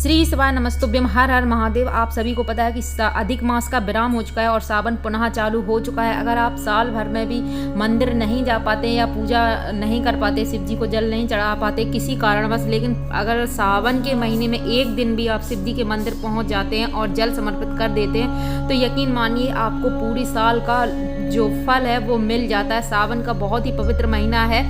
श्री शिवाय नमस्तुभ्यम। हर हर महादेव। आप सभी को पता है कि अधिक मास का विराम हो चुका है और सावन पुनः चालू हो चुका है। अगर आप साल भर में भी मंदिर नहीं जा पाते या पूजा नहीं कर पाते, शिव जी को जल नहीं चढ़ा पाते किसी कारणवश, लेकिन अगर सावन के महीने में एक दिन भी आप शिव जी के मंदिर पहुंच जाते हैं और जल समर्पित कर देते हैं तो यकीन मानिए आपको पूरी साल का जो फल है वो मिल जाता है। सावन का बहुत ही पवित्र महीना है।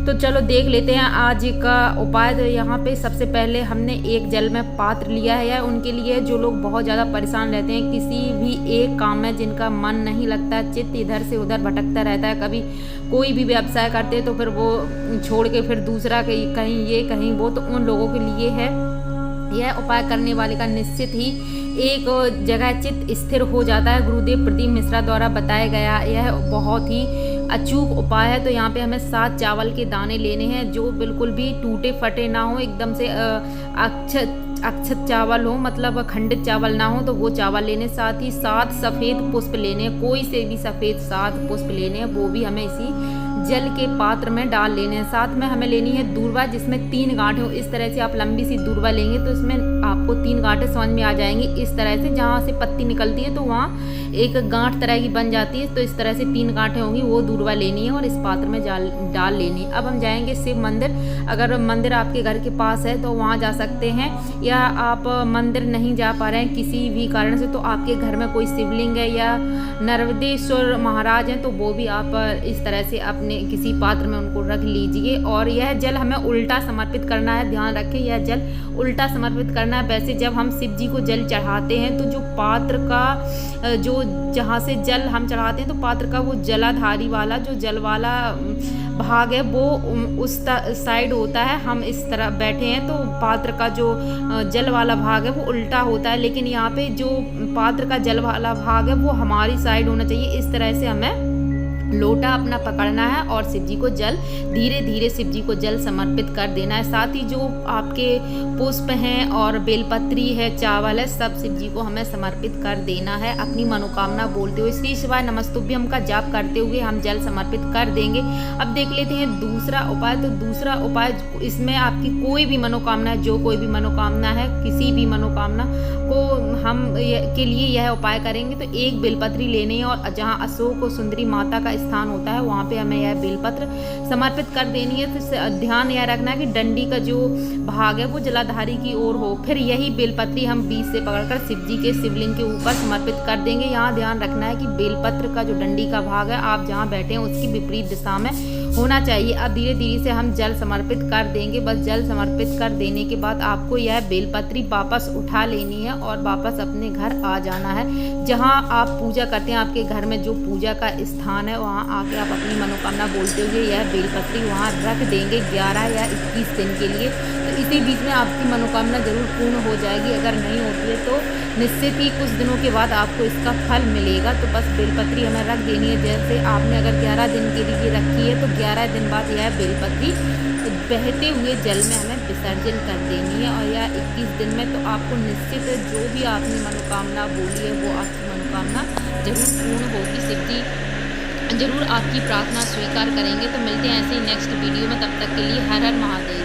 तो चलो देख लेते हैं आज का उपाय। तो यहाँ पे सबसे पहले हमने एक जल में पात्र लिया है। उनके लिए जो लोग बहुत ज़्यादा परेशान रहते हैं, किसी भी एक काम में जिनका मन नहीं लगता, चित्त इधर से उधर भटकता रहता है, कभी कोई भी व्यवसाय करते हैं तो फिर वो छोड़ के फिर दूसरा कहीं ये कहीं वो, तो उन लोगों के लिए है यह उपाय करने वाले का निश्चित ही एक जगह चित्त स्थिर हो जाता है। गुरुदेव प्रदीप मिश्रा द्वारा बताया गया यह बहुत ही अचूक उपाय है। तो यहाँ पे हमें 7 चावल के दाने लेने हैं जो बिल्कुल भी टूटे फटे ना हो, एकदम से अक्षत चावल हो, मतलब खंडित चावल ना हो, तो वो चावल लेने। साथ ही 7 सफ़ेद पुष्प लेने, कोई से भी सफ़ेद 7 पुष्प लेने हैं, वो भी हमें इसी जल के पात्र में डाल लेने हैं। साथ में हमें लेनी है दूर्वा जिसमें 3 गांठें हो। इस तरह से आप लंबी सी दूर्वा लेंगे तो इसमें आपको 3 गांठें समझ में आ जाएंगी। इस तरह से जहाँ से पत्ती निकलती है तो वहाँ एक गांठ तरह की बन जाती है, तो इस तरह से 3 गांठें होंगी, वो दूर्वा लेनी है और इस पात्र में डाल लेनी है। अब हम जाएंगे शिव मंदिर। अगर मंदिर आपके घर के पास है तो वहाँ जा सकते हैं, या आप मंदिर नहीं जा पा रहे हैं किसी भी कारण से तो आपके घर में कोई शिवलिंग है या नर्मदेश्वर महाराज हैं तो वो भी आप इस तरह से अपने किसी पात्र में उनको रख लीजिए। और यह जल हमें उल्टा समर्पित करना है। ध्यान रखें, यह जल उल्टा समर्पित करना है। वैसे जब हम शिव जी को जल चढ़ाते हैं तो जो पात्र का जो जहाँ से जल हम चढ़ाते हैं तो पात्र का वो जलाधारी वाला जो जल वाला भाग है वो उस साइड होता है। हम इस तरह बैठे हैं तो पात्र का जो जल वाला भाग है वो उल्टा होता है, लेकिन यहाँ पे जो पात्र का जल वाला भाग है वो हमारी साइड होना चाहिए। इस तरह से हमें लोटा अपना पकड़ना है और शिव जी को जल धीरे धीरे शिव जी को जल समर्पित कर देना है। साथ ही जो आपके पुष्प हैं और बेलपत्री है, चावल है, सब शिव जी को हमें समर्पित कर देना है। अपनी मनोकामना बोलते हुए श्री शिवाय नमस्तुभ्यम का जाप करते हुए हम जल समर्पित कर देंगे। अब देख लेते हैं दूसरा उपाय। तो दूसरा उपाय, इसमें आपकी कोई भी मनोकामना है, जो कोई भी मनोकामना है, किसी भी मनोकामना को हम के लिए यह उपाय करेंगे। तो एक बेलपत्री लेनी है और जहाँ अशोक और सुंदरी माता का स्थान होता है वहाँ पे हमें यह बेलपत्र समर्पित कर देनी है। तो ध्यान यह रखना है कि डंडी का जो भाग है वो जलाधारी की ओर हो। फिर यही बेलपत्री हम बीच से पकड़कर शिव जी के शिवलिंग के ऊपर समर्पित कर देंगे। यहाँ ध्यान रखना है कि बेलपत्र का जो डंडी का भाग है आप जहाँ बैठे हैं उसकी विपरीत दिशा में होना चाहिए। अब धीरे धीरे से हम जल समर्पित कर देंगे। बस जल समर्पित कर देने के बाद आपको यह बेलपत्री वापस उठा लेनी है और वापस अपने घर आ जाना है। जहाँ आप पूजा करते हैं, आपके घर में जो पूजा का स्थान है वहाँ आके आप अपनी मनोकामना बोलते हुए यह बेलपत्री वहाँ रख देंगे 11 या 21 दिन के लिए। तो इसी बीच में आपकी मनोकामना जरूर पूर्ण हो जाएगी। अगर नहीं होती है तो निश्चित ही कुछ दिनों के बाद आपको इसका फल मिलेगा। तो बस बेलपत्री हमें रख देनी है। जैसे आपने अगर 11 दिन के लिए रखी है तो 11 दिन बाद यह बेलपत्री बहते हुए जल में हमें विसर्जन कर देनी है। और यह 21 दिन में तो आपको निश्चित जो भी आपने मनोकामना बोली है वो आपकी मनोकामना जरूर पूर्ण होगी। शिव जी जरूर आपकी प्रार्थना स्वीकार करेंगे। तो मिलते हैं ऐसे ही नेक्स्ट वीडियो में, तब तक के लिए हर हर महादेव।